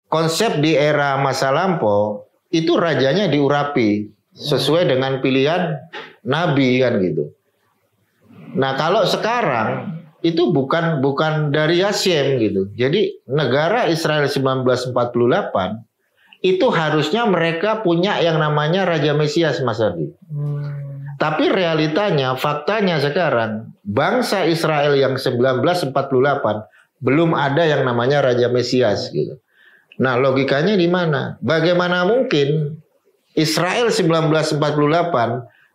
konsep di era masa lampau itu rajanya diurapi sesuai dengan pilihan nabi kan gitu. Nah kalau sekarang itu bukan dari Hashem gitu. Jadi negara Israel 1948 itu harusnya mereka punya yang namanya Raja Mesias, Mas Ardi. Tapi realitanya, faktanya sekarang, bangsa Israel yang 1948 belum ada yang namanya Raja Mesias gitu. Nah logikanya di mana? Bagaimana mungkin Israel 1948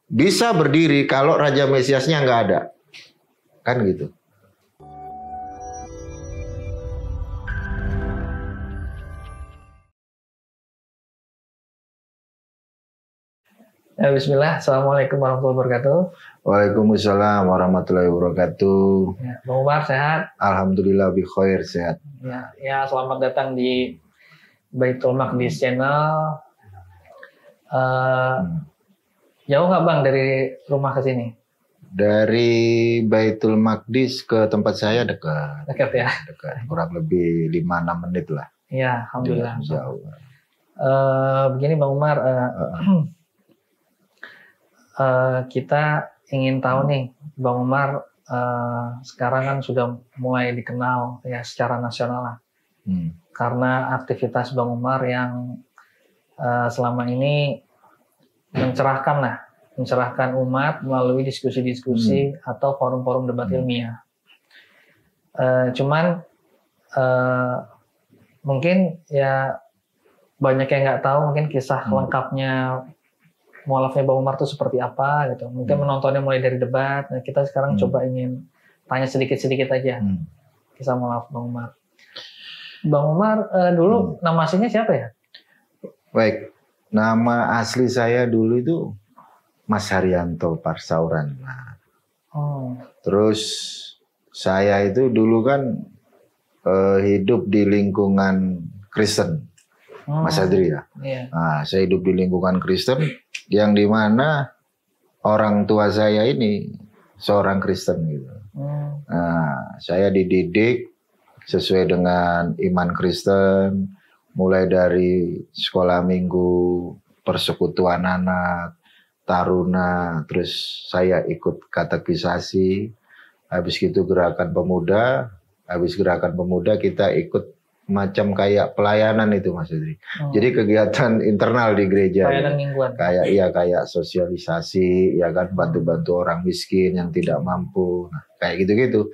bisa berdiri kalau Raja Mesiasnya nggak ada? Kan gitu. Ya, bismillah. Assalamualaikum warahmatullahi wabarakatuh. Waalaikumsalam warahmatullahi wabarakatuh. Ya, Bang Umar sehat? Alhamdulillah bikhair, sehat. Ya, selamat datang di Baitul Maqdis Channel. Jauh nggak Bang dari rumah ke sini? Dari Baitul Maqdis ke tempat saya dekat. Dekat ya? Dekat, kurang lebih 5-6 menit lah. Ya, alhamdulillah. Jauh. Begini Bang Umar, kita ingin tahu nih, Bang Umar sekarang kan sudah mulai dikenal ya secara nasional lah. Karena aktivitas Bang Umar yang selama ini mencerahkan umat melalui diskusi-diskusi atau forum-forum debat ilmiah. Cuman mungkin ya banyak yang nggak tahu mungkin kisah lengkapnya mualafnya Bang Umar itu seperti apa gitu. Mungkin menontonnya mulai dari debat. Nah, kita sekarang coba ingin tanya sedikit-sedikit aja kisah mualaf Bang Umar. Bang Umar dulu nama aslinya siapa ya? Baik, nama asli saya dulu itu Mas Haryanto Parsauran. Nah, terus saya itu dulu kan hidup di lingkungan Kristen, Mas Adri ya. Iya. Nah, saya hidup di lingkungan Kristen yang dimana orang tua saya ini seorang Kristen gitu. Nah, saya dididik sesuai dengan iman Kristen, mulai dari sekolah minggu, persekutuan anak, taruna, terus saya ikut katekisasi, habis gitu gerakan pemuda, habis gerakan pemuda kita ikut macam kayak pelayanan itu Mas Idri. Jadi kegiatan internal di gereja. Pelayanan mingguan. Kayak sosialisasi, ya kan, bantu-bantu orang miskin yang tidak mampu, nah, kayak gitu-gitu.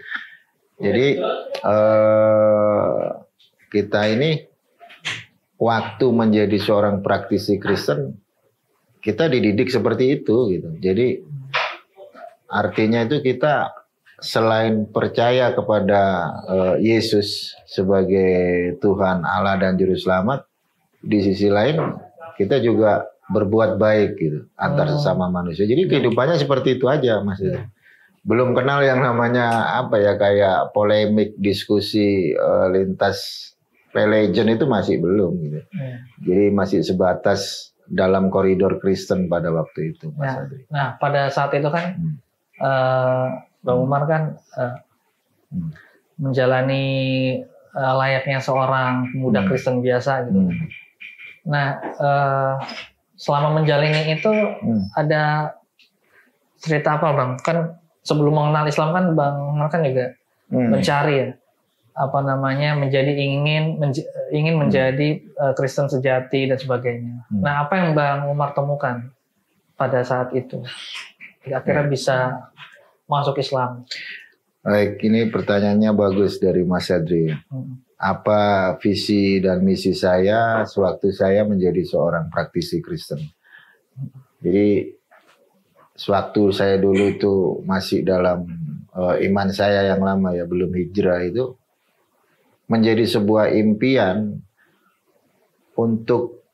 Jadi kita ini waktu menjadi seorang praktisi Kristen, kita dididik seperti itu gitu. Jadi artinya itu kita selain percaya kepada Yesus sebagai Tuhan Allah dan Juru Selamat, di sisi lain kita juga berbuat baik gitu antar sesama manusia. Jadi kehidupannya seperti itu aja, Mas. Belum kenal yang namanya apa ya, kayak polemik diskusi lintas religion itu masih belum gitu. Jadi masih sebatas dalam koridor Kristen pada waktu itu, Mas Adri. Nah, pada saat itu kan Bang Umar kan menjalani layaknya seorang pemuda Kristen biasa gitu. Nah, selama menjalani itu ada cerita apa Bang? Kan sebelum mengenal Islam kan Bang Umar kan juga mencari ya, apa namanya, ingin menjadi Kristen sejati dan sebagainya. Nah, apa yang Bang Umar temukan pada saat itu? Akhirnya bisa masuk Islam. Baik, ini pertanyaannya bagus dari Mas Adri. Apa visi dan misi saya sewaktu saya menjadi seorang praktisi Kristen? Jadi sewaktu saya dulu itu masih dalam iman saya yang lama ya, belum hijrah, itu menjadi sebuah impian untuk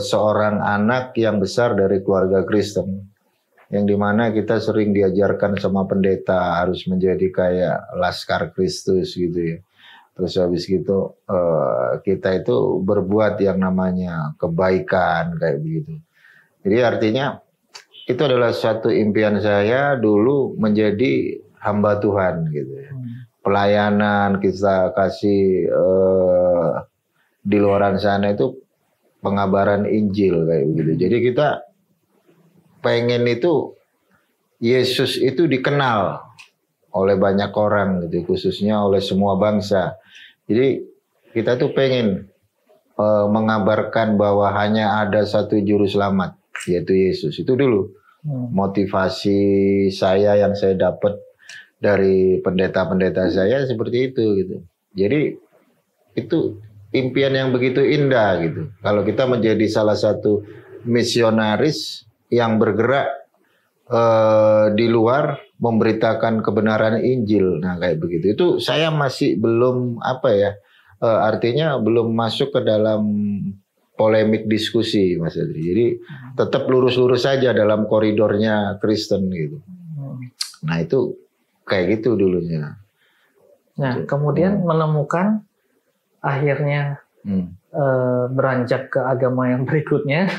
seorang anak yang besar dari keluarga Kristen, yang dimana kita sering diajarkan sama pendeta harus menjadi kayak Laskar Kristus gitu ya. Terus habis gitu kita itu berbuat yang namanya kebaikan kayak begitu. Jadi artinya itu adalah suatu impian saya dulu menjadi hamba Tuhan gitu ya. Pelayanan, kita kasih di luaran sana itu pengabaran Injil kayak begitu. Jadi kita pengen itu Yesus itu dikenal oleh banyak orang gitu, khususnya oleh semua bangsa. Jadi kita tuh pengen mengabarkan bahwa hanya ada satu juru selamat, yaitu Yesus. Itu dulu motivasi saya yang saya dapat dari pendeta-pendeta saya seperti itu gitu. Jadi itu impian yang begitu indah gitu. Kalau kita menjadi salah satu misionaris yang bergerak di luar memberitakan kebenaran Injil, nah kayak begitu. Itu saya masih belum artinya belum masuk ke dalam polemik diskusi, Mas Adri. Jadi tetap lurus-lurus saja dalam koridornya Kristen gitu. Nah itu kayak gitu dulunya. Nah kemudian menemukan akhirnya beranjak ke agama yang berikutnya.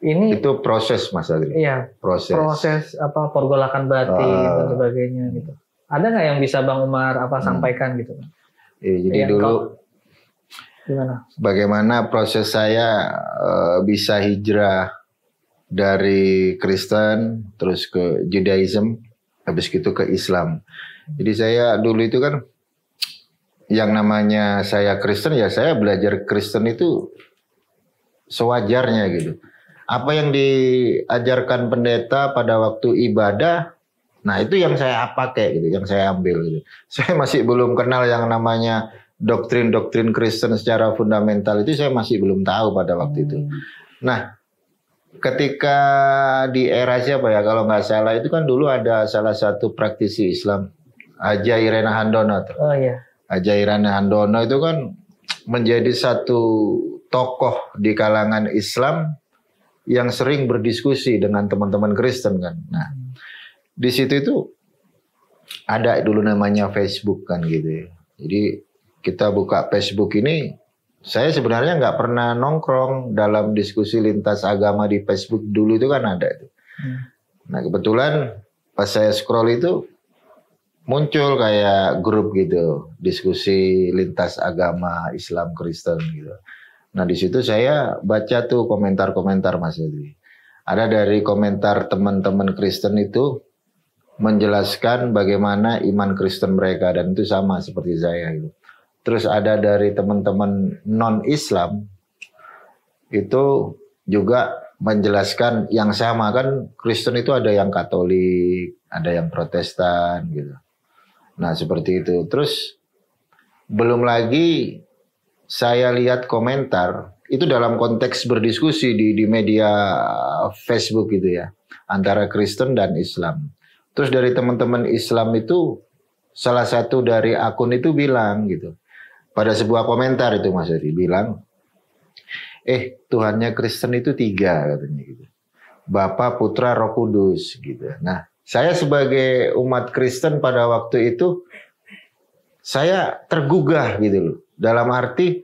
Ini itu proses, Mas Adri. Iya. Proses pergolakan batin dan sebagainya gitu. Ada nggak yang bisa Bang Umar sampaikan gitu? Jadi dulu gimana? Bagaimana proses saya bisa hijrah dari Kristen terus ke Judaism, habis gitu ke Islam. Jadi saya dulu itu kan yang namanya saya Kristen, ya saya belajar Kristen itu sewajarnya gitu. Apa yang diajarkan pendeta pada waktu ibadah, nah itu yang saya pakai gitu, yang saya ambil gitu. Saya masih belum kenal yang namanya doktrin-doktrin Kristen secara fundamental, itu saya masih belum tahu pada waktu itu. Nah, ketika di era siapa ya, kalau nggak salah itu kan dulu ada salah satu praktisi Islam, Haja Irena Handono. Oh iya. Haja Irena Handono itu kan menjadi satu tokoh di kalangan Islam yang sering berdiskusi dengan teman-teman Kristen kan. Nah, di situ itu ada dulu namanya Facebook kan gitu ya. Jadi kita buka Facebook ini, saya sebenarnya nggak pernah nongkrong dalam diskusi lintas agama di Facebook dulu itu kan ada itu. Nah kebetulan pas saya scroll itu muncul kayak grup gitu, diskusi lintas agama Islam Kristen gitu. Nah di situ saya baca tuh komentar-komentar Mas Edwi. Ada dari komentar teman-teman Kristen itu menjelaskan bagaimana iman Kristen mereka dan itu sama seperti saya gitu. Terus ada dari teman-teman non-Islam itu juga menjelaskan yang sama kan, Kristen itu ada yang Katolik, ada yang Protestan gitu. Nah seperti itu. Terus belum lagi saya lihat komentar itu dalam konteks berdiskusi di media Facebook gitu ya, antara Kristen dan Islam. Terus dari teman-teman Islam itu salah satu dari akun itu bilang gitu, pada sebuah komentar itu Mas Edi bilang, Tuhannya Kristen itu 3 katanya gitu, Bapa, Putra, Roh Kudus gitu. Nah saya sebagai umat Kristen pada waktu itu saya tergugah gitu loh. Dalam arti,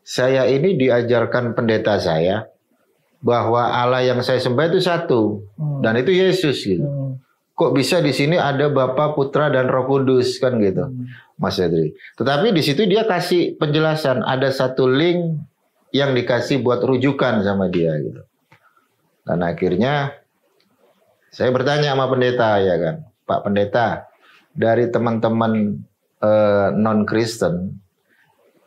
saya ini diajarkan pendeta saya bahwa Allah yang saya sembah itu satu dan itu Yesus gitu. Kok bisa di sini ada Bapa, Putra dan Roh Kudus kan gitu, Mas Edri. Tetapi di situ dia kasih penjelasan, ada satu link yang dikasih buat rujukan sama dia gitu. Dan akhirnya saya bertanya sama pendeta ya kan, Pak Pendeta, dari teman-teman non-Kristen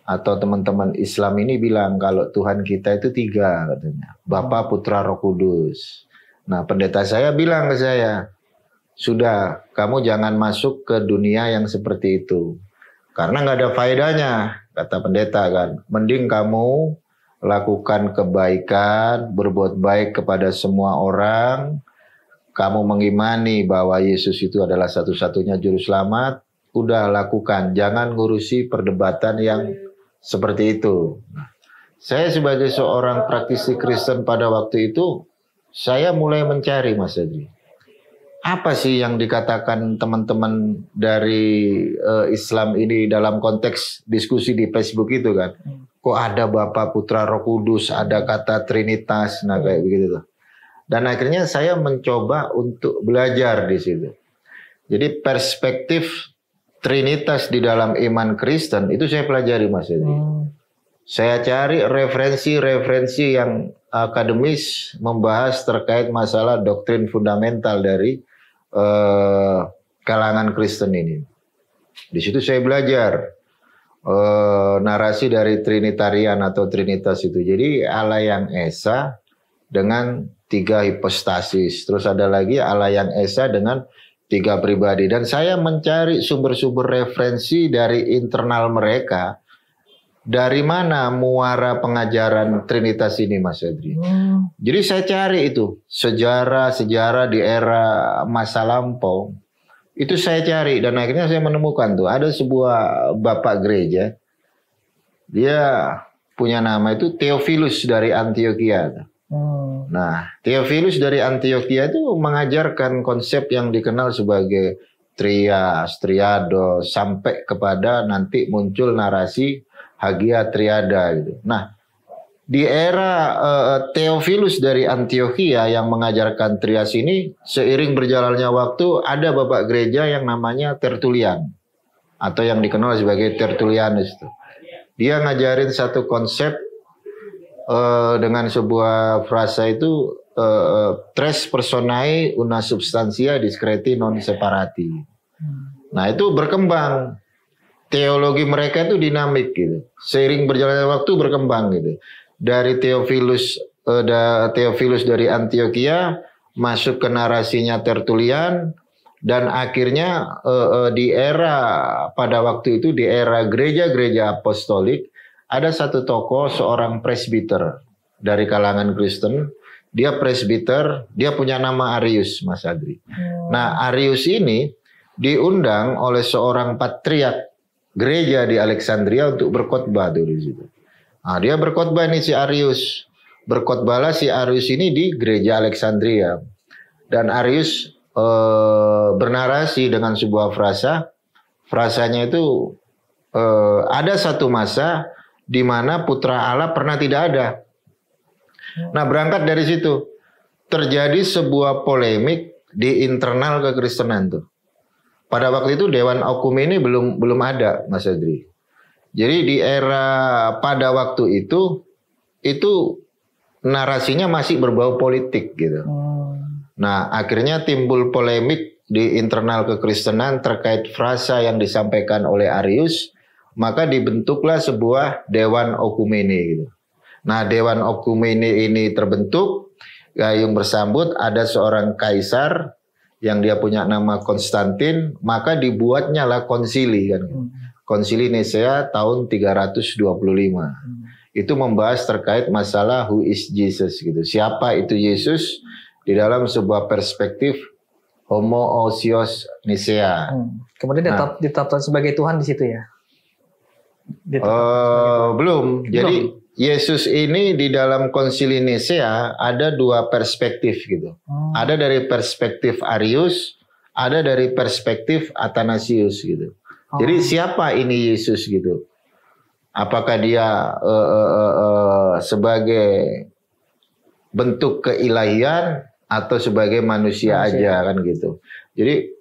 atau teman-teman Islam ini bilang kalau Tuhan kita itu 3 katanya, Bapa, Putra, Roh Kudus. Nah pendeta saya bilang ke saya, sudah kamu jangan masuk ke dunia yang seperti itu karena nggak ada faedahnya, kata pendeta kan. Mending kamu lakukan kebaikan, berbuat baik kepada semua orang, kamu mengimani bahwa Yesus itu adalah satu-satunya juru selamat, udah lakukan, jangan ngurusi perdebatan yang seperti itu. Saya sebagai seorang praktisi Kristen pada waktu itu, saya mulai mencari Mas Adri. Apa sih yang dikatakan teman-teman dari Islam ini dalam konteks diskusi di Facebook itu kan? Kok ada Bapa, Putra, Roh Kudus, ada kata Trinitas, nah kayak begitu tuh. Dan akhirnya saya mencoba untuk belajar di situ. Jadi perspektif Trinitas di dalam iman Kristen itu saya pelajari Mas Edi. Saya cari referensi-referensi yang akademis membahas terkait masalah doktrin fundamental dari kalangan Kristen ini. Di situ saya belajar narasi dari Trinitarian atau Trinitas itu. Jadi Allah yang Esa dengan 3 hipostasis. Terus ada lagi Allah yang Esa dengan 3 pribadi. Dan saya mencari sumber-sumber referensi dari internal mereka. Dari mana muara pengajaran Trinitas ini, Mas Adri? Jadi saya cari itu sejarah di era masa lampau. Itu saya cari dan akhirnya saya menemukan tuh ada sebuah bapak gereja. Dia punya nama itu Theophilus dari Antioquia. Nah, Theophilus dari Antioquia itu mengajarkan konsep yang dikenal sebagai trias, triados, sampai kepada nanti muncul narasi Hagia Triada gitu. Nah, di era Theophilus dari Antioquia yang mengajarkan trias ini, seiring berjalannya waktu ada bapak gereja yang namanya Tertullian atau yang dikenal sebagai Tertullianus. Dia ngajarin satu konsep dengan sebuah frasa itu tres personae una substantia discreti non separati. Nah, itu berkembang. Teologi mereka itu dinamik gitu. Seiring berjalannya waktu berkembang gitu. Dari Theophilus dari Antioquia masuk ke narasinya Tertullian dan akhirnya di era pada waktu itu di era gereja-gereja apostolik ada satu tokoh seorang presbiter dari kalangan Kristen. Dia presbiter, dia punya nama Arius, Mas Adri. Nah, Arius ini diundang oleh seorang patriark gereja di Alexandria untuk berkhotbah tuh di situ. Nah, dia berkhotbah nih si Arius. Berkhotbahlah si Arius ini di gereja Alexandria. Dan Arius bernarasi dengan sebuah frasa. Frasanya itu ada satu masa di mana putra Allah pernah tidak ada. Nah, berangkat dari situ terjadi sebuah polemik di internal kekristenan tuh. Pada waktu itu Dewan Okumene belum ada, Mas Adri. Jadi di era pada waktu itu narasinya masih berbau politik gitu. Nah, akhirnya timbul polemik di internal kekristenan terkait frasa yang disampaikan oleh Arius, maka dibentuklah sebuah Dewan Okumene gitu. Nah, Dewan Okumene ini terbentuk, gayung bersambut ada seorang kaisar yang dia punya nama Konstantin, maka dibuatnya lah konsili kan. Konsili Nisea tahun 325. Itu membahas terkait masalah who is Jesus gitu. Siapa itu Yesus di dalam sebuah perspektif homoousios Nisea. Kemudian ditetapkan sebagai Tuhan di situ ya. Belum. Jadi Yesus ini di dalam konsili Nisea ada 2 perspektif gitu. Ada dari perspektif Arius, ada dari perspektif Athanasius gitu. Jadi siapa ini Yesus gitu? Apakah dia sebagai bentuk keilahian atau sebagai manusia aja kan gitu. Jadi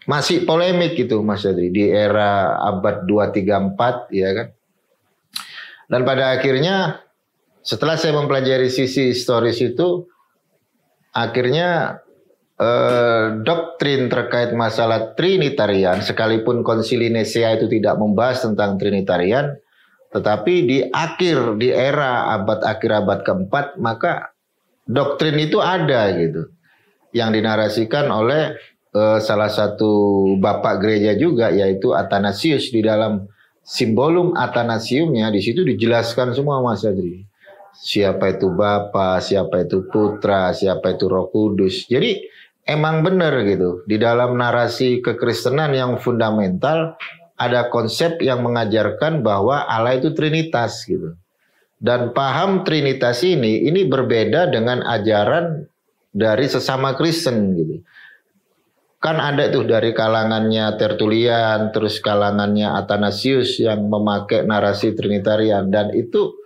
masih polemik gitu Mas Adri di era abad 234 ya kan. Dan pada akhirnya setelah saya mempelajari sisi historis itu, akhirnya doktrin terkait masalah Trinitarian, sekalipun konsili Nisea itu tidak membahas tentang Trinitarian, tetapi di era akhir abad keempat, maka doktrin itu ada gitu, yang dinarasikan oleh salah satu bapak gereja juga, yaitu Athanasius. Di dalam Simbolum Athanasiumnya di situ dijelaskan semua Mas Adri. Siapa itu Bapa, siapa itu Putra, siapa itu Roh Kudus. Jadi emang benar gitu. Di dalam narasi kekristenan yang fundamental ada konsep yang mengajarkan bahwa Allah itu Trinitas gitu. Dan paham Trinitas ini berbeda dengan ajaran dari sesama Kristen gitu. Kan ada tuh dari kalangannya Tertullian, terus kalangannya Athanasius yang memakai narasi Trinitarian, dan itu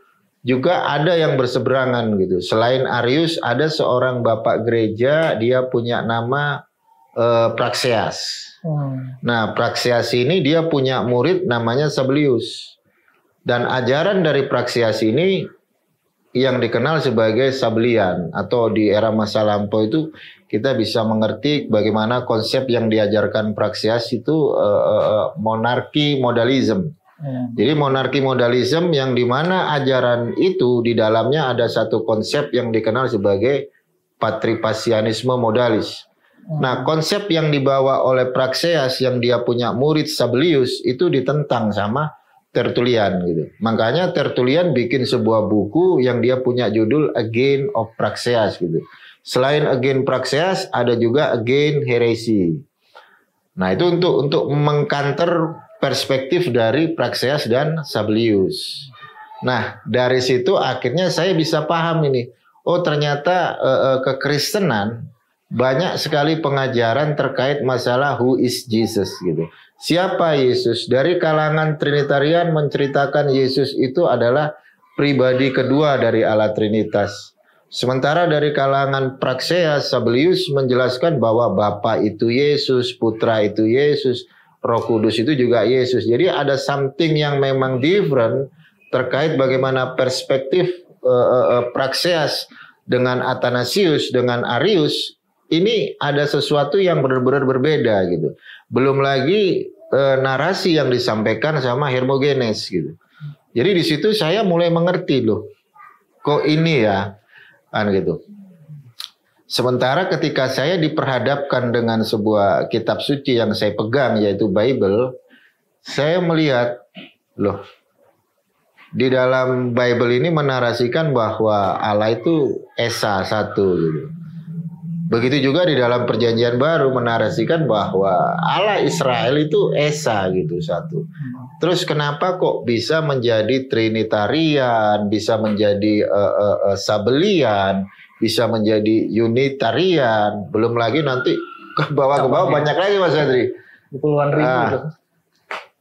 juga ada yang berseberangan gitu. Selain Arius ada seorang bapak gereja, dia punya nama Praxeas. Nah, Praxeas ini dia punya murid namanya Sabellius. Dan ajaran dari praksias ini yang dikenal sebagai Sabellian, atau di era masa lampau itu kita bisa mengerti bagaimana konsep yang diajarkan praksias itu monarki modalism. Jadi monarki modalism yang dimana ajaran itu di dalamnya ada satu konsep yang dikenal sebagai patripasianisme modalis. Nah, konsep yang dibawa oleh Praxeas yang dia punya murid Sabellius itu ditentang sama Tertullian gitu. Makanya Tertullian bikin sebuah buku yang dia punya judul Again of Praxeas gitu. Selain Again Praxeas ada juga Again Heresy. Nah, itu untuk mengkanter perspektif dari Praxeas dan Sabellius. Nah, dari situ akhirnya saya bisa paham ini. Oh, ternyata kekristenan banyak sekali pengajaran terkait masalah who is Jesus gitu. Siapa Yesus? Dari kalangan Trinitarian menceritakan Yesus itu adalah pribadi kedua dari Allah Trinitas. Sementara dari kalangan Praxeas, Sabellius menjelaskan bahwa Bapa itu Yesus, Putra itu Yesus, Roh Kudus itu juga Yesus. Jadi ada something yang memang different terkait bagaimana perspektif Praxeas dengan Athanasius, dengan Arius. Ini ada sesuatu yang benar-benar berbeda gitu. Belum lagi narasi yang disampaikan sama Hermogenes gitu. Jadi di situ saya mulai mengerti loh. Kok ini ya? Kan gitu. Sementara ketika saya diperhadapkan dengan sebuah kitab suci yang saya pegang yaitu Bible, saya melihat loh, di dalam Bible ini menarasikan bahwa Allah itu Esa satu gitu. Begitu juga di dalam Perjanjian Baru menarasikan bahwa Allah Israel itu Esa gitu satu. Terus kenapa kok bisa menjadi Trinitarian, bisa menjadi Sabellian, bisa menjadi Unitarian, belum lagi nanti ke bawah banyak lagi Mas Adri. Puluhan ribu.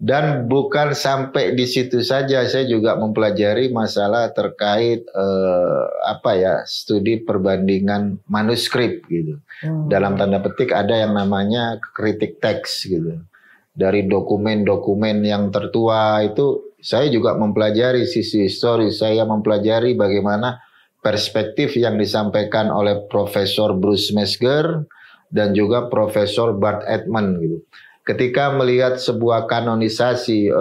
Dan bukan sampai di situ saja, saya juga mempelajari masalah terkait studi perbandingan manuskrip gitu. Dalam tanda petik ada yang namanya kritik teks gitu. Dari dokumen-dokumen yang tertua itu saya juga mempelajari sisi historis, saya mempelajari bagaimana perspektif yang disampaikan oleh Profesor Bruce Metzger dan juga Profesor Bart Ehrman gitu. Ketika melihat sebuah kanonisasi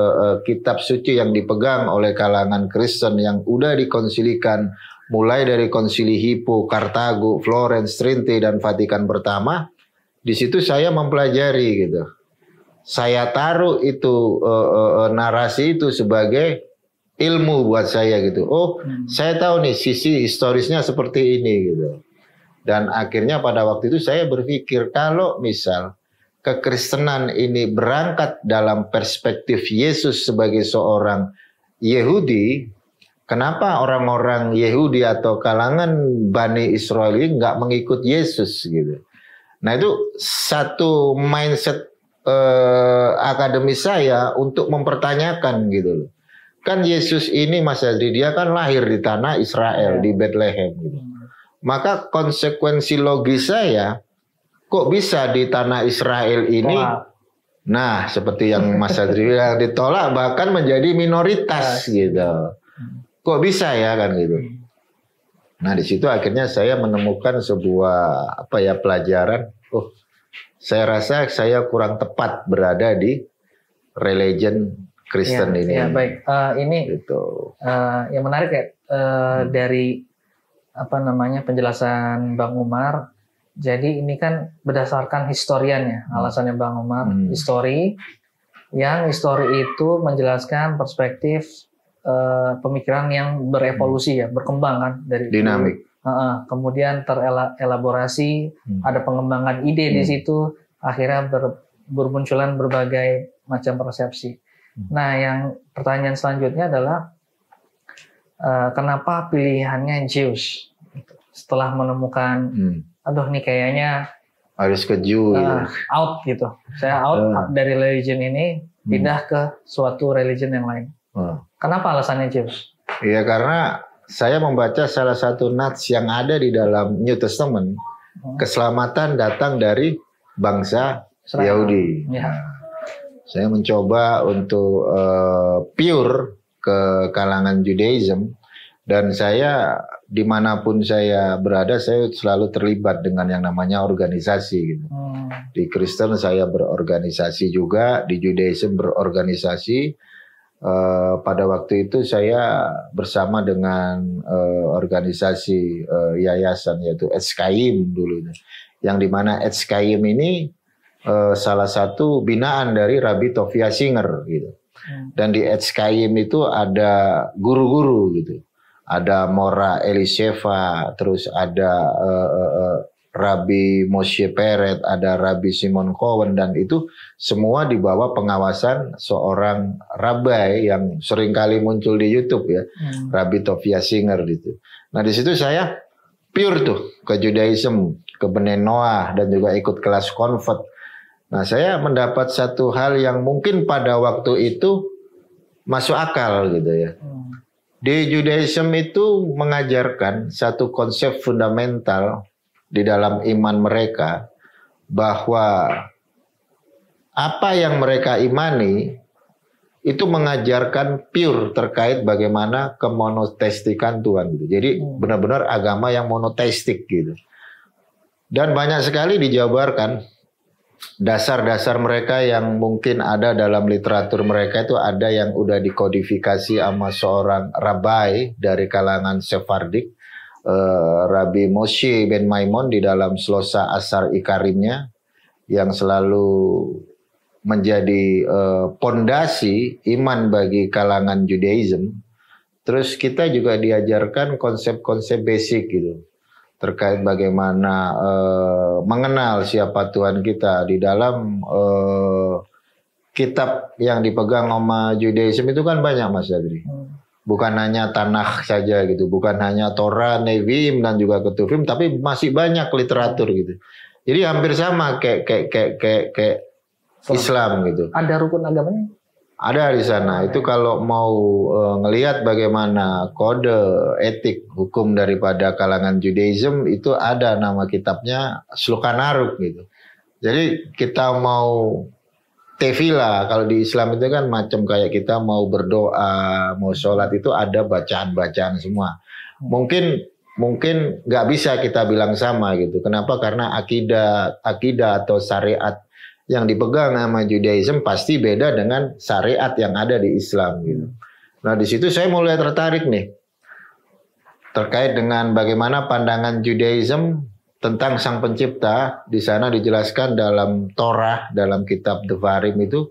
kitab suci yang dipegang oleh kalangan Kristen yang udah dikonsilikan mulai dari konsili Hippo, Kartago, Florence, Trinte dan Vatikan Pertama, di situ saya mempelajari gitu. Saya taruh itu narasi itu sebagai ilmu buat saya gitu. Oh, saya tahu nih sisi historisnya seperti ini gitu. Dan akhirnya pada waktu itu saya berpikir kalau misal kekristenan ini berangkat dalam perspektif Yesus sebagai seorang Yehudi, kenapa orang-orang Yehudi atau kalangan Bani Israel ini nggak mengikut Yesus gitu? Nah itu satu mindset akademis saya untuk mempertanyakan gitu loh. Kan Yesus ini Mas Adri, dia kan lahir di tanah Israel, di Bethlehem gitu. Maka konsekuensi logis saya, kok bisa di tanah Israel ini, nah seperti yang Mas Adri bilang, ditolak bahkan menjadi minoritas gitu. Kok bisa ya kan gitu. Nah di situ akhirnya saya menemukan sebuah pelajaran. Oh, saya rasa saya kurang tepat berada di religion Kristen ini. Ya baik. Ini gitu. Yang menarik ya dari penjelasan Bang Umar. Jadi ini kan berdasarkan historiannya, alasannya Bang Umar, histori itu menjelaskan perspektif pemikiran yang berevolusi ya, berkembang kan dari dinamik. Kemudian terelaborasi, ada pengembangan ide di situ, akhirnya bermunculan berbagai macam persepsi. Nah, yang pertanyaan selanjutnya adalah kenapa pilihannya Zeus setelah menemukan aduh nih kayaknya harus ke Jew out gitu. Saya out dari religion ini pindah ke suatu religion yang lain. Kenapa alasannya Zeus? Iya karena saya membaca salah satu nats yang ada di dalam New Testament, keselamatan datang dari bangsa Yahudi. Ya. Saya mencoba untuk pure ke kalangan Judaism, dan saya dimanapun saya berada saya selalu terlibat dengan yang namanya organisasi gitu. Di Kristen saya berorganisasi juga, di Judaism berorganisasi. Pada waktu itu saya bersama dengan organisasi yayasan yaitu Etzchaim dulu, yang dimana Etzchaim ini salah satu binaan dari Rabbi Tovia Singer gitu. Dan di Etzchaim itu ada guru-guru gitu. Ada Mora Eliseva, terus ada Rabbi Moshe Peret, ada Rabbi Simon Cohen, dan itu semua di bawah pengawasan seorang rabai yang seringkali muncul di YouTube ya, Rabbi Tovia Singer gitu. Nah di situ saya pure tuh ke Judaism, ke Bnei Noah, dan juga ikut kelas convert. Nah saya mendapat satu hal yang mungkin pada waktu itu masuk akal gitu ya. Di Judaism itu mengajarkan satu konsep fundamental di dalam iman mereka, bahwa apa yang mereka imani itu mengajarkan pure terkait bagaimana kemonoteistikan Tuhan gitu. Jadi benar-benar agama yang monoteistik gitu. Dan banyak sekali dijabarkan dasar-dasar mereka yang mungkin ada dalam literatur mereka, itu ada yang udah dikodifikasi sama seorang rabai dari kalangan Sephardik, Rabbi Moshe ben Maimon, di dalam Slosa Asar Ikarimnya, yang selalu menjadi pondasi iman bagi kalangan Judaism. Terus kita juga diajarkan konsep-konsep basic gitu, terkait bagaimana mengenal siapa Tuhan kita. Di dalam kitab yang dipegang sama Judaism itu kan banyak, Mas Adri. Bukan hanya Tanakh saja gitu, bukan hanya Torah, Nevi'im, dan juga Ketuvim, tapi masih banyak literatur gitu. Jadi hampir sama kayak Islam gitu. Ada rukun agamanya? Ada di sana. Itu kalau mau ngelihat bagaimana kode etik hukum daripada kalangan Judaism, itu ada nama kitabnya Shulchan Aruch gitu. Jadi kita mau tefillah, kalau di Islam itu kan macam kayak kita mau berdoa, mau sholat, itu ada bacaan-bacaan semua. Mungkin nggak bisa kita bilang sama gitu. Kenapa? Karena akidah atau syariat yang dipegang sama Judaism pasti beda dengan syariat yang ada di Islam gitu. Nah di situ saya mulai tertarik nih terkait dengan bagaimana pandangan Judaism tentang Sang Pencipta. Di sana dijelaskan dalam Torah, dalam kitab Devarim itu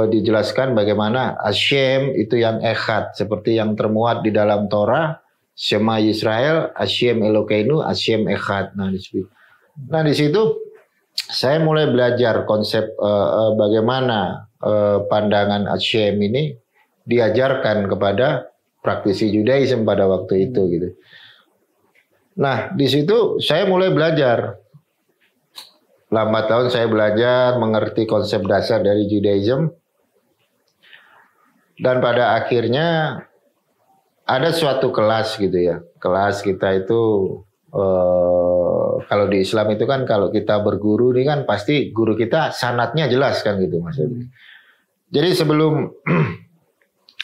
dijelaskan bagaimana Hashem itu yang echad, seperti yang termuat di dalam Torah, Shema Yisrael, Hashem Elokeinu, Hashem echad. Nah di situ saya mulai belajar konsep bagaimana pandangan Hashem ini diajarkan kepada praktisi Judaism pada waktu itu gitu. Nah, di situ saya mulai belajar. Lambat laun saya belajar mengerti konsep dasar dari Judaism. Dan pada akhirnya ada suatu kelas gitu ya. Kelas kita itu kalau di Islam itu kan kalau kita berguru ini kan pasti guru kita sanadnya jelas kan gitu Mas Edi. Jadi sebelum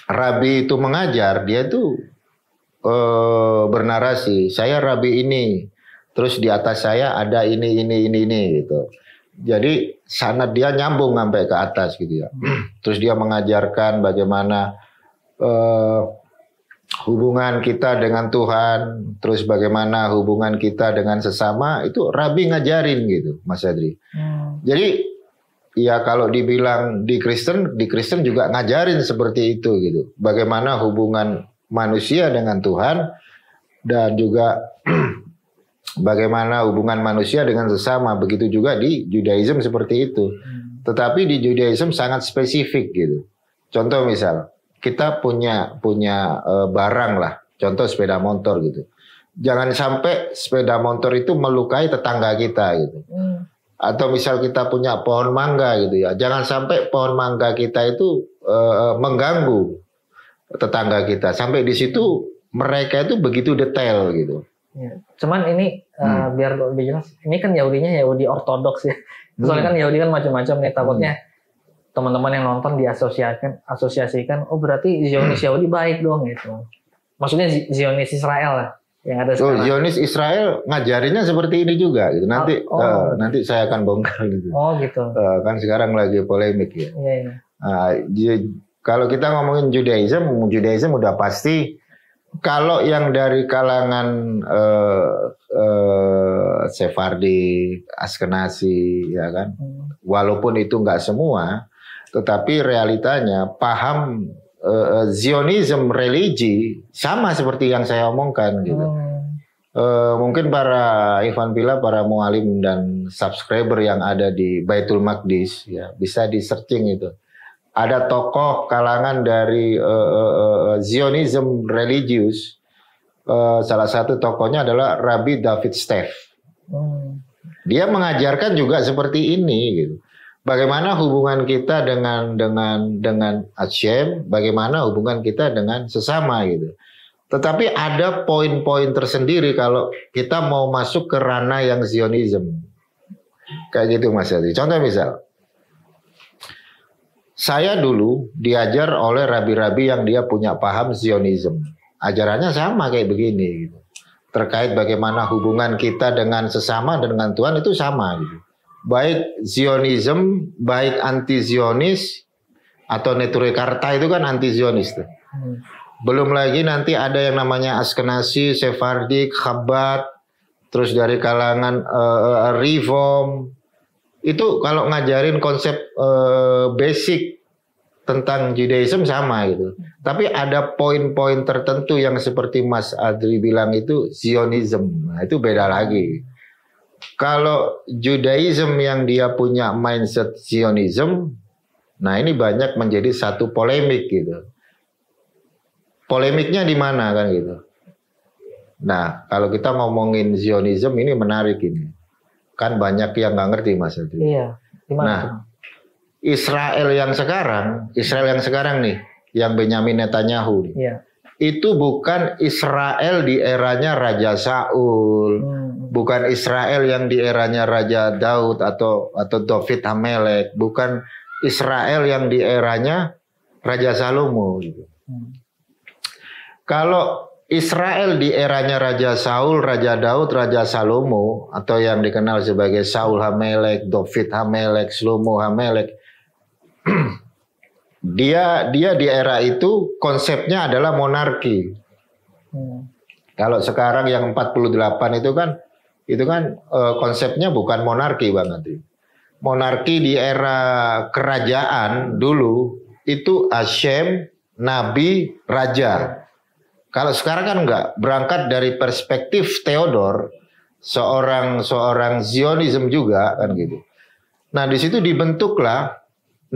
Rabi itu mengajar, dia itu bernarasi, saya Rabi ini, terus di atas saya ada ini gitu. Jadi sanad dia nyambung sampai ke atas gitu ya. Terus dia mengajarkan bagaimana hubungan kita dengan Tuhan, terus bagaimana hubungan kita dengan sesama, itu Rabi ngajarin gitu, Mas Adri. Jadi ya kalau dibilang di Kristen juga ngajarin seperti itu gitu. Bagaimana hubungan manusia dengan Tuhan, dan juga bagaimana hubungan manusia dengan sesama. Begitu juga di Judaism seperti itu. Tetapi di Judaism sangat spesifik gitu. Contoh misal, kita punya barang lah, contoh sepeda motor gitu. Jangan sampai sepeda motor itu melukai tetangga kita gitu. Atau misal kita punya pohon mangga gitu ya, jangan sampai pohon mangga kita itu mengganggu tetangga kita. Sampai di situ mereka itu begitu detail gitu. Ya. Cuman ini biar lebih jelas, ini kan Yahudinya Yahudi Ortodoks ya. Soalnya kan Yahudi kan macam-macam nih, takutnya teman-teman yang nonton asosiasikan, oh berarti Zionis Yahudi baik dong gitu. Maksudnya Zionis Israel lah yang ada sekarang. Zionis Israel ngajarinnya seperti ini juga gitu. Nanti saya akan bongkar gitu. Oh gitu. Kan sekarang lagi polemik ya. Iya. Kalau kita ngomongin Judaism udah pasti. Kalau yang dari kalangan Sephardi, Askenazi, ya kan, walaupun itu nggak semua, tetapi realitanya paham Zionism religi sama seperti yang saya omongkan gitu. Mungkin para Ivan Pila, para mualim dan subscriber yang ada di Baitul Maqdis, ya bisa di searching itu. Ada tokoh kalangan dari Zionism religius. Salah satu tokohnya adalah Rabbi David Steff. Dia mengajarkan juga seperti ini gitu. Bagaimana hubungan kita dengan Hashem, bagaimana hubungan kita dengan sesama gitu. Tetapi ada poin-poin tersendiri kalau kita mau masuk ke ranah yang Zionism. Kayak gitu Mas Yadi. Contoh misal, saya dulu diajar oleh rabi-rabi yang dia punya paham Zionism. Ajarannya sama kayak begini gitu. Terkait bagaimana hubungan kita dengan sesama dan dengan Tuhan itu sama gitu. Baik Zionism, baik anti-Zionis atau Neturei Karta itu kan anti-Zionis tuh. Belum lagi nanti ada yang namanya Askenazi, Sephardik, Chabad, terus dari kalangan Reform. Itu kalau ngajarin konsep basic tentang Judaism sama gitu. Tapi ada poin-poin tertentu yang seperti Mas Adri bilang itu Zionism. Nah, itu beda lagi. Kalau Judaism yang dia punya mindset Zionism, nah ini banyak menjadi satu polemik gitu. Polemiknya di mana kan gitu. Nah, kalau kita ngomongin Zionism ini menarik ini. Kan banyak yang nggak ngerti Mas Adri. Iya. Gimana? Nah, Israel yang sekarang nih, yang Benyamin Netanyahu, iya. Itu bukan Israel di eranya Raja Saul, bukan Israel yang di eranya Raja Daud atau David Hamelek, bukan Israel yang di eranya Raja Salomo. Gitu. Kalau Israel di eranya Raja Saul, Raja Daud, Raja Salomo, atau yang dikenal sebagai Saul Hamelek, David Hamelek, Shlomo Hamelek, dia di era itu konsepnya adalah monarki. Kalau sekarang yang 48 itu kan konsepnya bukan monarki banget. Monarki di era kerajaan dulu itu Hashem, Nabi, Raja. Kalau sekarang kan enggak, berangkat dari perspektif Theodor, seorang Zionism juga kan gitu. Nah, di situ dibentuklah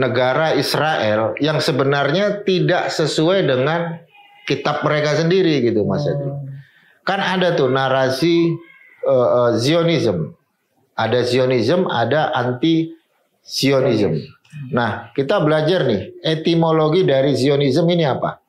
negara Israel yang sebenarnya tidak sesuai dengan kitab mereka sendiri gitu Mas Adri. Kan ada tuh narasi Zionism. Ada Zionism, ada anti-Zionism. Nah, kita belajar nih, etimologi dari Zionism ini apa?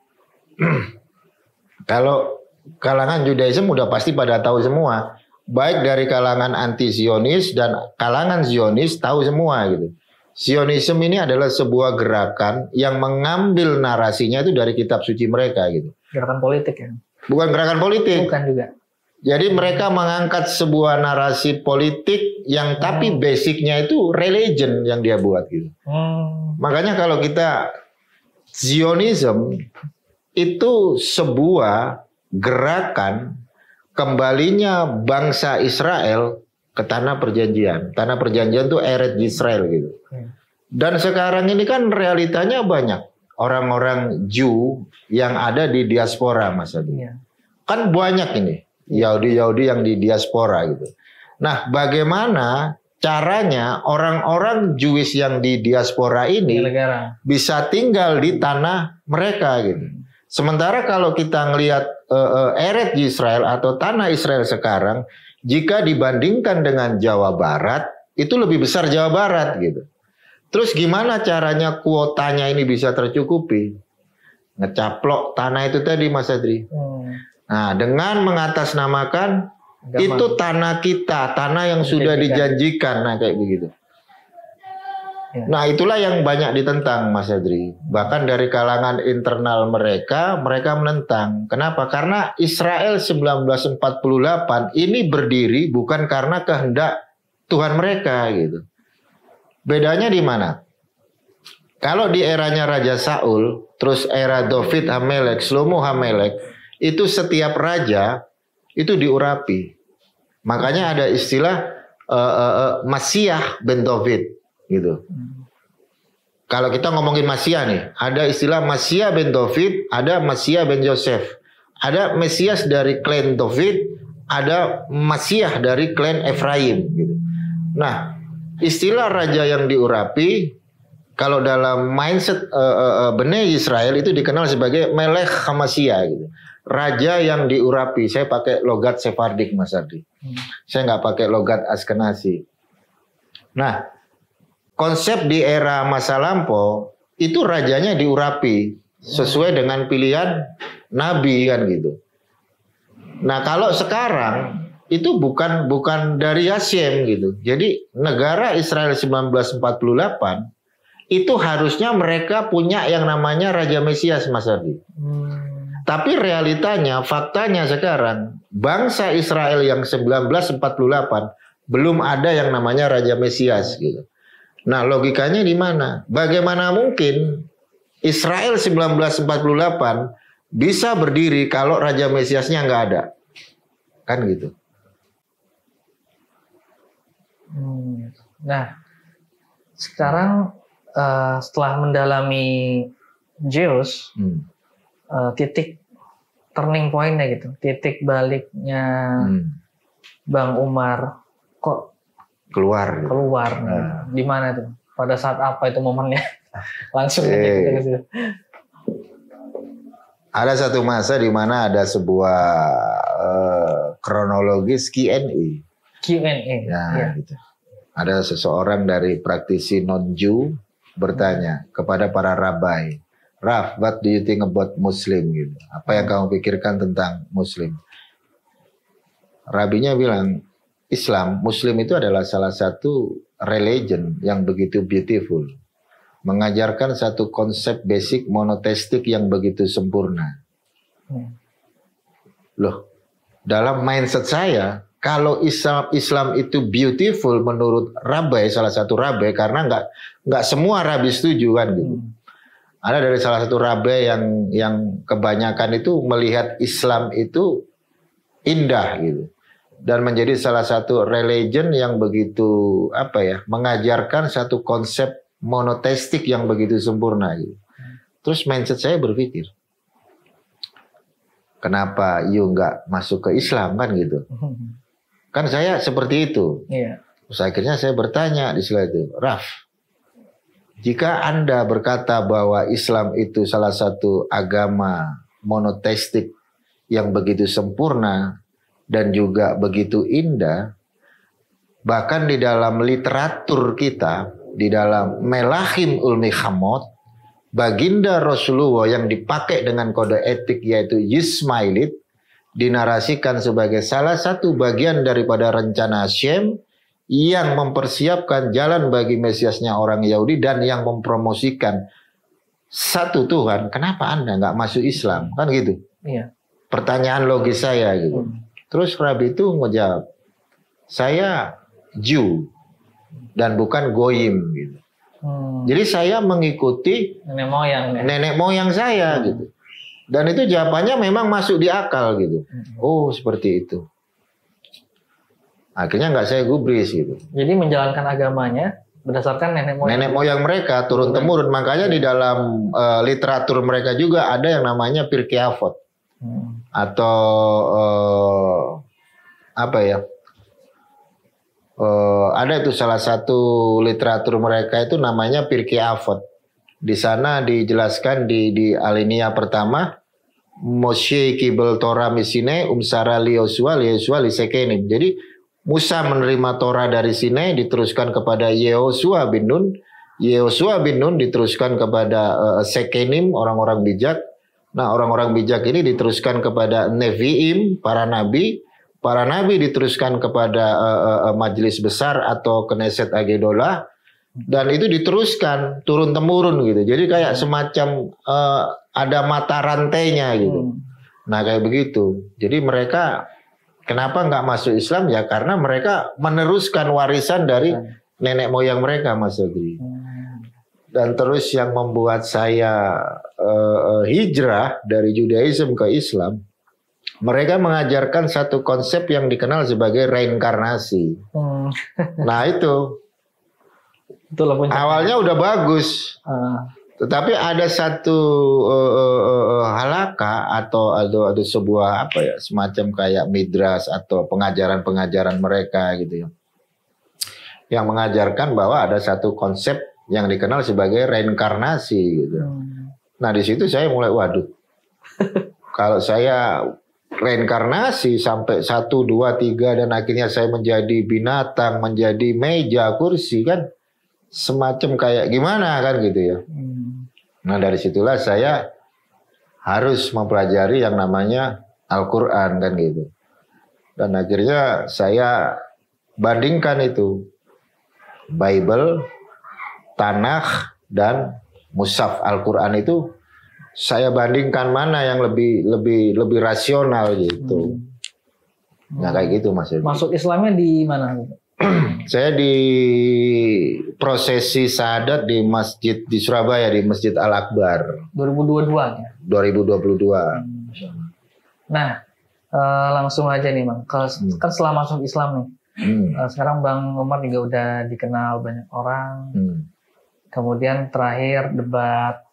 Kalau kalangan Judaism udah pasti pada tahu semua. Baik dari kalangan anti-Zionis dan kalangan Zionis tahu semua gitu. Zionism ini adalah sebuah gerakan yang mengambil narasinya itu dari kitab suci mereka gitu. Gerakan politik ya? Bukan gerakan politik. Bukan juga. Jadi mereka mengangkat sebuah narasi politik yang tapi basicnya itu religion yang dia buat gitu. Makanya kalau kita Zionism itu sebuah gerakan kembalinya bangsa Israel ke tanah perjanjian. Tanah perjanjian itu Eretz Israel gitu. Dan sekarang ini kan realitanya banyak orang-orang Jew yang ada di diaspora Mas Adi. Kan banyak ini Yahudi-Yahudi yang di diaspora gitu. Nah, bagaimana caranya orang-orang Jewish yang di diaspora ini bisa tinggal di tanah mereka gitu. Sementara kalau kita ngelihat Eretz Israel atau tanah Israel sekarang, jika dibandingkan dengan Jawa Barat, itu lebih besar Jawa Barat gitu. Terus gimana caranya kuotanya ini bisa tercukupi? Ngecaplok tanah itu tadi Mas Adri. Nah, dengan mengatasnamakan itu tanah kita, tanah yang sudah dijanjikan, nah kayak begitu. Ya. Nah itulah yang banyak ditentang Mas Adri. Bahkan dari kalangan internal mereka menentang. Kenapa? Karena Israel 1948 ini berdiri bukan karena kehendak Tuhan mereka gitu. Bedanya di mana? Kalau di eranya Raja Saul, terus era David Hamelek, Shlomo Hamelek, itu setiap raja itu diurapi. Makanya ada istilah Masiah ben David gitu. Kalau kita ngomongin Masiah nih, ada istilah Masiah ben David, ada Masiah ben Yosef. Ada Mesias dari klan David, ada Masiah dari klan Efraim gitu. Nah, istilah raja yang diurapi kalau dalam mindset Bene Israel itu dikenal sebagai Melech Hamasiah gitu. Raja yang diurapi. Saya pakai logat Sephardic Mas Ardi. Saya nggak pakai logat Askenazi. Nah, konsep di era masa lampau itu rajanya diurapi sesuai dengan pilihan nabi kan gitu. Nah, kalau sekarang itu bukan dari Hashem gitu. Jadi negara Israel 1948 itu harusnya mereka punya yang namanya Raja Mesias Mas Ardi. Tapi realitanya, faktanya sekarang bangsa Israel yang 1948 belum ada yang namanya Raja Mesias gitu. Nah, logikanya di mana? Bagaimana mungkin Israel 1948 bisa berdiri kalau Raja Mesiasnya nggak ada? Kan gitu. Nah, sekarang setelah mendalami Zeus, titik turning point-nya gitu, titik baliknya Bang Umar kok keluar. Di mana tuh? Pada saat apa itu momennya? Langsung gitu gitu. Ada satu masa di mana ada sebuah kronologis Q&A. Ya. Gitu. Ada seseorang dari praktisi non-Jew bertanya kepada para rabai, Raf, what do you think about Muslim? Gitu. Apa yang kamu pikirkan tentang Muslim? Rabinya bilang, Muslim itu adalah salah satu religion yang begitu beautiful. Mengajarkan satu konsep basic monoteistik yang begitu sempurna. Loh, dalam mindset saya, kalau Islam itu beautiful menurut rabai, salah satu rabai, karena nggak semua rabi setuju kan gitu. Ada dari salah satu rabai yang kebanyakan itu melihat Islam itu indah gitu. Dan menjadi salah satu religion yang begitu mengajarkan satu konsep monoteistik yang begitu sempurna gitu. Terus mindset saya berpikir, kenapa you nggak masuk ke Islam kan gitu? Kan saya seperti itu. Iya. Terus akhirnya saya bertanya di sela itu, Raf, jika Anda berkata bahwa Islam itu salah satu agama monoteistik yang begitu sempurna dan juga begitu indah, bahkan di dalam literatur kita, di dalam Melahim Ulmi Hamod, baginda Rasulullah yang dipakai dengan kode etik yaitu Yismailit, dinarasikan sebagai salah satu bagian daripada rencana Hashem yang mempersiapkan jalan bagi Mesiasnya orang Yahudi dan yang mempromosikan satu Tuhan. Kenapa Anda nggak masuk Islam? Kan gitu. Iya. Pertanyaan logis saya gitu. Terus Rabi itu ngejawab, saya Jew dan bukan Goyim gitu. Jadi saya mengikuti nenek moyang saya gitu. Dan itu jawabannya memang masuk di akal gitu. Oh seperti itu. Akhirnya nggak saya gubris gitu. Jadi menjalankan agamanya berdasarkan nenek moyang mereka turun temurun. Makanya di dalam literatur mereka juga ada yang namanya Pirkei Avot atau ada itu salah satu literatur mereka itu namanya Pirkei Avot. Di sana dijelaskan di alinea pertama, Moshe kibel Torah misine umsara liosua lisekenim. Jadi Musa menerima Torah dari Sinai diteruskan kepada Yehosua bin Nun. Yehosua bin Nun diteruskan kepada Sekenim, orang-orang bijak. Nah, orang-orang bijak ini diteruskan kepada Nevi'im, para nabi. Para nabi diteruskan kepada majelis besar atau Knesset Agedolah. Dan itu diteruskan turun temurun gitu. Jadi kayak semacam ada mata rantainya gitu. Nah kayak begitu. Jadi mereka kenapa nggak masuk Islam ya karena mereka meneruskan warisan dari nenek moyang mereka, Mas Yogi. Dan terus yang membuat saya hijrah dari Judaism ke Islam, mereka mengajarkan satu konsep yang dikenal sebagai reinkarnasi. Nah itu. Awalnya udah bagus, tetapi ada satu halaka atau sebuah apa ya semacam kayak midras atau pengajaran mereka gitu ya, yang mengajarkan bahwa ada satu konsep yang dikenal sebagai reinkarnasi gitu. Nah di situ saya mulai waduh, kalau saya reinkarnasi sampai 1, 2, 3 dan akhirnya saya menjadi binatang, menjadi meja, kursi kan. Semacam kayak gimana kan gitu ya. Nah dari situlah saya harus mempelajari yang namanya Al-Quran kan gitu. Dan akhirnya saya bandingkan itu Bible, Tanakh dan Mushaf Al-Quran itu saya bandingkan mana yang lebih rasional gitu. Nah kayak gitu Mas. Masuk Islamnya di mana? Saya di prosesi syahadat di masjid di Surabaya di Masjid Al Akbar 2022 ya? 2022. Nah langsung aja nih Bang, kan setelah masuk Islam nih, sekarang Bang Umar juga udah dikenal banyak orang, kemudian terakhir debat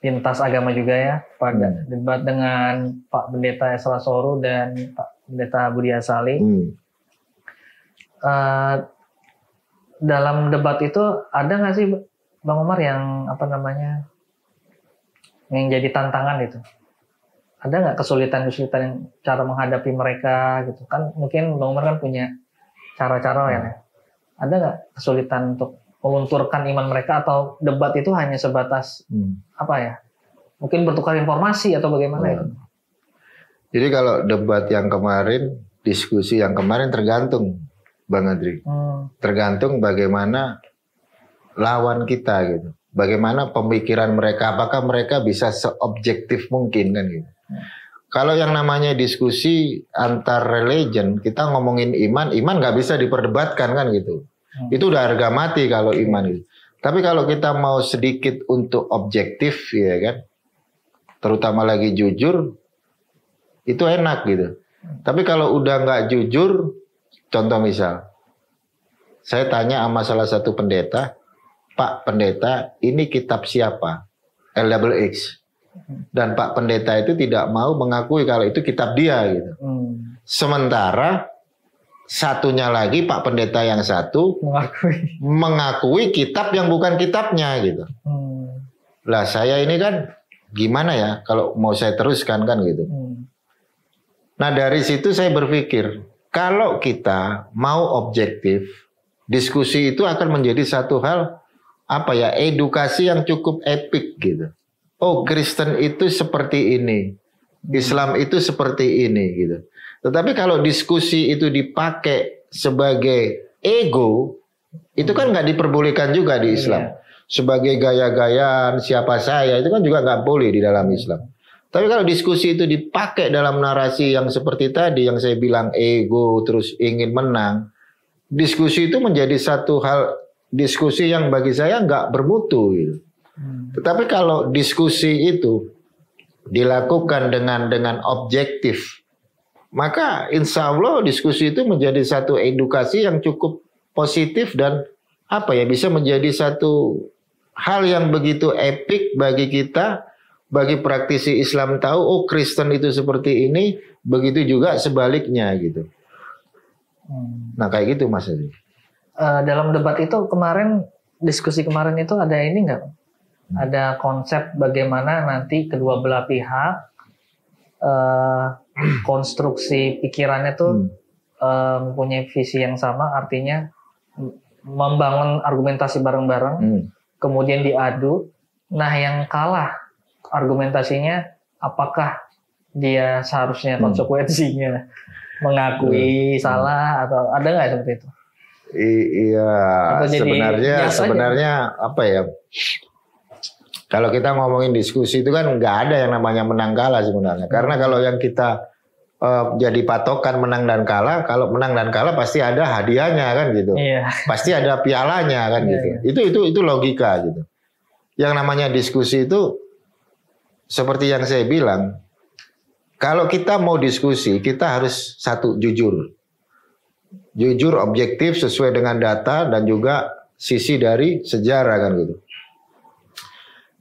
lintas agama juga ya, pada debat dengan Pak Pendeta Esra Soru dan Pak Pendeta Budi Asali. Dalam debat itu ada nggak sih Bang Umar yang yang jadi tantangan gitu? Ada nggak kesulitan-kesulitan yang cara menghadapi mereka gitu? Kan mungkin Bang Umar kan punya cara-cara ya. Ada nggak kesulitan untuk melunturkan iman mereka atau debat itu hanya sebatas mungkin bertukar informasi atau bagaimana itu? Jadi kalau debat yang kemarin, diskusi yang kemarin tergantung Bang Adri. Tergantung bagaimana lawan kita gitu. Bagaimana pemikiran mereka, apakah mereka bisa seobjektif mungkin kan gitu. Kalau yang namanya diskusi antar religion, kita ngomongin iman nggak bisa diperdebatkan kan gitu. Itu udah harga mati kalau iman gitu. Tapi kalau kita mau sedikit untuk objektif ya kan, terutama lagi jujur, itu enak gitu. Tapi kalau udah nggak jujur, contoh misal, saya tanya sama salah satu pendeta, Pak Pendeta, ini kitab siapa? LXX. Dan Pak Pendeta itu tidak mau mengakui kalau itu kitab dia gitu. Sementara satunya lagi Pak Pendeta yang satu mengakui kitab yang bukan kitabnya gitu. Lah saya ini kan gimana ya kalau mau saya teruskan kan gitu. Nah dari situ saya berpikir, kalau kita mau objektif, diskusi itu akan menjadi satu hal edukasi yang cukup epik gitu. Oh, Kristen itu seperti ini, Islam itu seperti ini gitu. Tetapi kalau diskusi itu dipakai sebagai ego, itu kan nggak diperbolehkan juga di Islam. Sebagai gaya-gayaan siapa saya itu kan juga nggak boleh di dalam Islam. Tapi kalau diskusi itu dipakai dalam narasi yang seperti tadi yang saya bilang ego terus ingin menang, diskusi itu menjadi satu hal diskusi yang bagi saya nggak bermutu gitu. Tetapi kalau diskusi itu dilakukan dengan objektif, maka insya Allah diskusi itu menjadi satu edukasi yang cukup positif dan bisa menjadi satu hal yang begitu epik bagi kita, bagi praktisi Islam tahu, oh Kristen itu seperti ini, begitu juga sebaliknya gitu. Nah kayak gitu Mas. Dalam debat itu diskusi kemarin itu ada ini nggak? Ada konsep bagaimana nanti kedua belah pihak konstruksi pikirannya tuh mempunyai visi yang sama, artinya membangun argumentasi bareng-bareng, kemudian diadu. Nah yang kalah argumentasinya, apakah dia seharusnya konsekuensinya mengakui salah atau ada nggak seperti itu? Iya, sebenarnya apa ya? Kalau kita ngomongin diskusi itu kan nggak ada yang namanya menang kalah sebenarnya. Karena kalau yang kita jadi patokan menang dan kalah, kalau menang dan kalah pasti ada hadiahnya kan gitu. Iya. Pasti ada pialanya kan gitu. Iya. Itu logika gitu. Yang namanya diskusi itu seperti yang saya bilang, kalau kita mau diskusi kita harus satu jujur. Jujur, objektif, sesuai dengan data dan juga sisi dari sejarah kan gitu.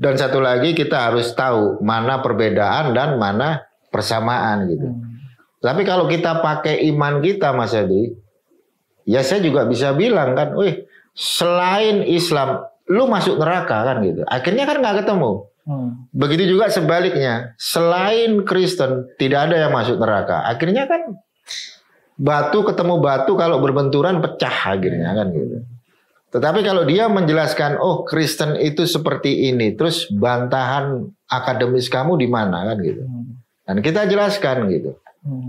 Dan satu lagi kita harus tahu mana perbedaan dan mana persamaan gitu. Tapi kalau kita pakai iman kita Mas Adri, ya saya juga bisa bilang kan, wih selain Islam lu masuk neraka kan gitu. Akhirnya kan nggak ketemu. Begitu juga sebaliknya, selain Kristen tidak ada yang masuk neraka. Akhirnya kan batu ketemu batu kalau berbenturan pecah akhirnya kan gitu. Tetapi kalau dia menjelaskan, oh Kristen itu seperti ini, terus bantahan akademis kamu di mana kan gitu. Dan kita jelaskan gitu.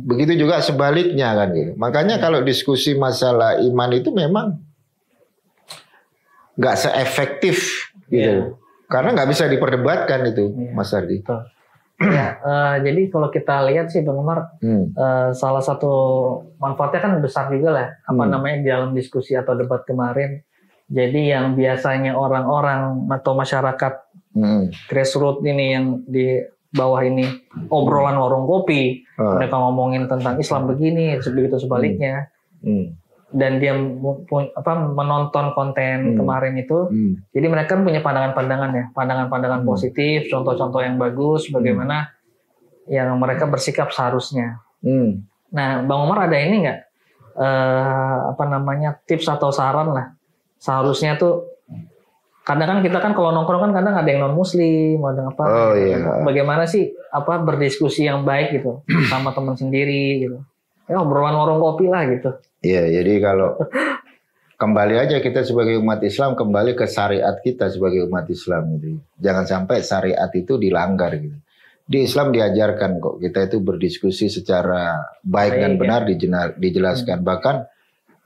Begitu juga sebaliknya kan gitu. Makanya kalau diskusi masalah iman itu memang nggak seefektif gitu. Karena nggak bisa diperdebatkan itu, Mas Ardi. Ya, jadi kalau kita lihat sih Bang Umar, salah satu manfaatnya kan besar juga lah, namanya di dalam diskusi atau debat kemarin. Jadi yang biasanya orang-orang atau masyarakat grassroots ini yang di bawah ini obrolan warung kopi, mereka ngomongin tentang Islam begini, begitu sebaliknya. Dan dia menonton konten kemarin itu, jadi mereka punya pandangan-pandangan ya, pandangan-pandangan positif, contoh-contoh yang bagus, bagaimana yang mereka bersikap seharusnya. Nah, Bang Umar ada ini nggak, tips atau saran lah, seharusnya tuh, kadang kan kita kan kalau nongkrong kan kadang ada yang non Muslim, ada apa, bagaimana sih berdiskusi yang baik gitu, sama teman sendiri gitu. Ya obrolan warung kopi lah gitu. Iya, jadi kalau kembali aja kita sebagai umat Islam kembali ke syariat kita sebagai umat Islam gitu. Jangan sampai syariat itu dilanggar gitu. Di Islam diajarkan kok kita itu berdiskusi secara baik dan benar dijelaskan. Bahkan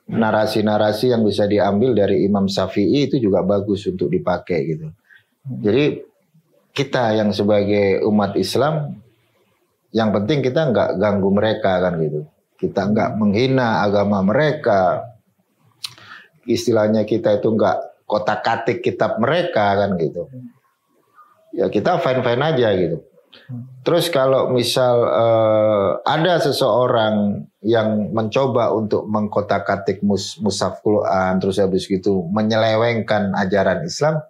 narasi-narasi yang bisa diambil dari Imam Syafi'i itu juga bagus untuk dipakai gitu. Jadi kita yang sebagai umat Islam yang penting kita nggak ganggu mereka kan gitu. Kita nggak menghina agama mereka, istilahnya kita itu nggak kotak-katik kitab mereka kan gitu. Ya kita fine-fine aja gitu. Terus kalau misal ada seseorang yang mencoba untuk mengkotak-katik mushaf Quran, terus habis gitu menyelewengkan ajaran Islam,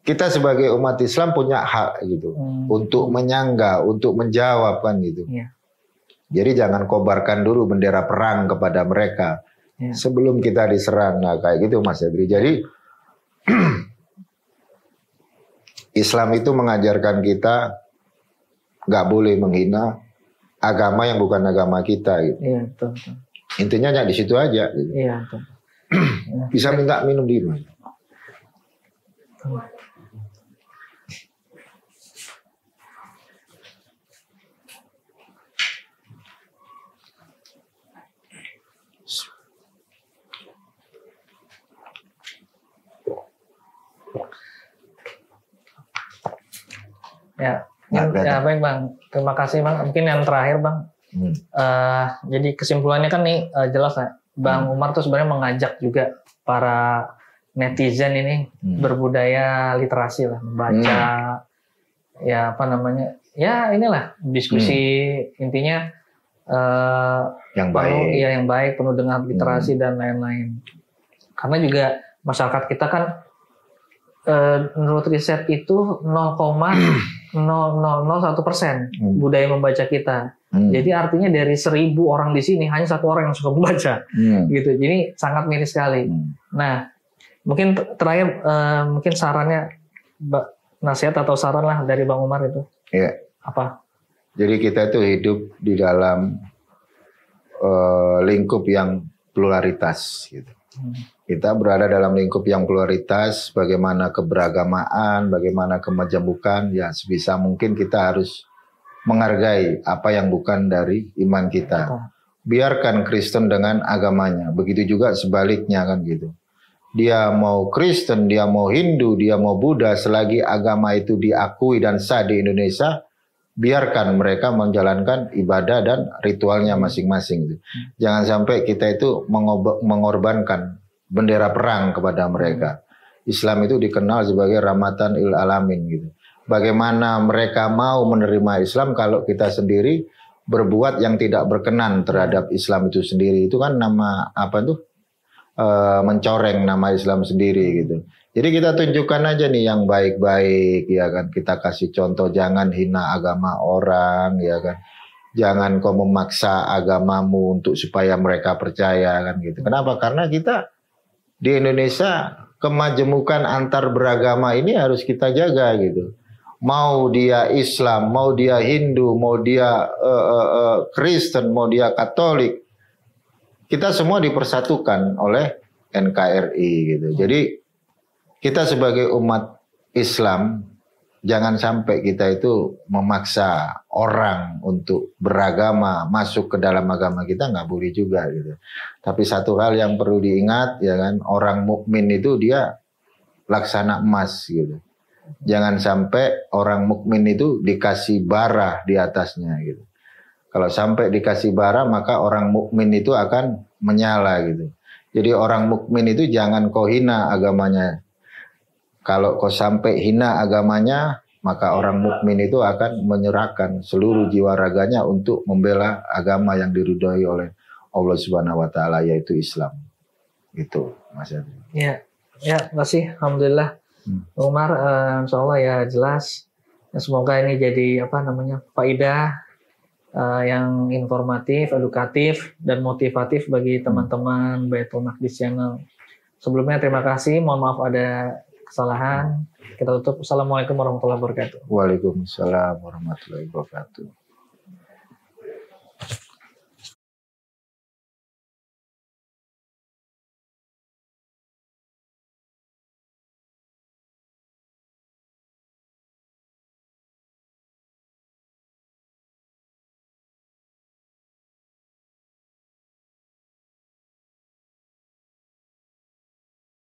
kita sebagai umat Islam punya hak gitu untuk menyanggah, untuk menjawab kan gitu. Jadi jangan kobarkan dulu bendera perang kepada mereka sebelum kita diserang. Nah kayak gitu Mas Adri. Jadi Islam itu mengajarkan kita nggak boleh menghina agama yang bukan agama kita. Gitu. Iya betul. Intinya di situ aja. Gitu. Iya betul. Bisa minta minum di mana? Ya baik Bang. Terima kasih Bang. Mungkin yang terakhir Bang. Jadi kesimpulannya kan nih jelas ya. Bang Umar tuh sebenarnya mengajak juga para netizen ini berbudaya literasi lah, membaca ya ya inilah diskusi intinya yang baik. Yang baik penuh dengan literasi dan lain-lain. Karena juga masyarakat kita kan menurut riset itu 0,001% budaya membaca kita. Jadi artinya dari 1.000 orang di sini hanya 1 orang yang suka membaca, gitu. Jadi sangat miris sekali. Nah, mungkin terakhir mungkin sarannya, nasihat atau saran lah dari Bang Umar itu. Iya. Apa? Jadi kita itu hidup di dalam lingkup yang pluralitas, gitu. Kita berada dalam lingkup yang pluralitas, bagaimana keberagamaan, bagaimana kemajemukan, ya sebisa mungkin kita harus menghargai apa yang bukan dari iman kita. biarkan Kristen dengan agamanya. Begitu juga sebaliknya kan gitu. Dia mau Kristen, dia mau Hindu, dia mau Buddha, selagi agama itu diakui dan sah di Indonesia, biarkan mereka menjalankan ibadah dan ritualnya masing-masing. Jangan sampai kita itu mengorbankan bendera perang kepada mereka. Islam itu dikenal sebagai rahmatan lil alamin gitu. Bagaimana mereka mau menerima Islam kalau kita sendiri berbuat yang tidak berkenan terhadap Islam itu sendiri? Itu kan nama apa tuh? Mencoreng nama Islam sendiri gitu. Jadi kita tunjukkan aja nih yang baik-baik ya kan. Kita kasih contoh, jangan hina agama orang ya kan. Jangan kau memaksa agamamu untuk supaya mereka percaya kan gitu. Kenapa? Karena kita di Indonesia kemajemukan antar beragama ini harus kita jaga gitu. Mau dia Islam, mau dia Hindu, mau dia Kristen, mau dia Katolik, kita semua dipersatukan oleh NKRI gitu. Jadi kita sebagai umat Islam jangan sampai kita itu memaksa orang untuk beragama masuk ke dalam agama kita, nggak boleh juga gitu. Tapi satu hal yang perlu diingat ya kan, orang mukmin itu dia laksana emas gitu. Jangan sampai orang mukmin itu dikasih bara di atasnya gitu. Kalau sampai dikasih bara maka orang mukmin itu akan menyala gitu. Jadi orang mukmin itu jangan kau hina agamanya. Kalau kau sampai hina agamanya, maka orang mukmin itu akan menyerahkan seluruh jiwa raganya untuk membela agama yang diridhoi oleh Allah Subhanahu wa taala, yaitu Islam. Gitu, Mas Adri. Ya, terima kasih. Alhamdulillah. Umar, insya Allah ya jelas. Ya, semoga ini jadi faidah yang informatif, edukatif, dan motivatif bagi teman-teman Baitul Maqdis Channel. Sebelumnya terima kasih. Mohon maaf ada kesalahan. Kita tutup. Assalamualaikum warahmatullahi wabarakatuh. Waalaikumsalam warahmatullahi wabarakatuh.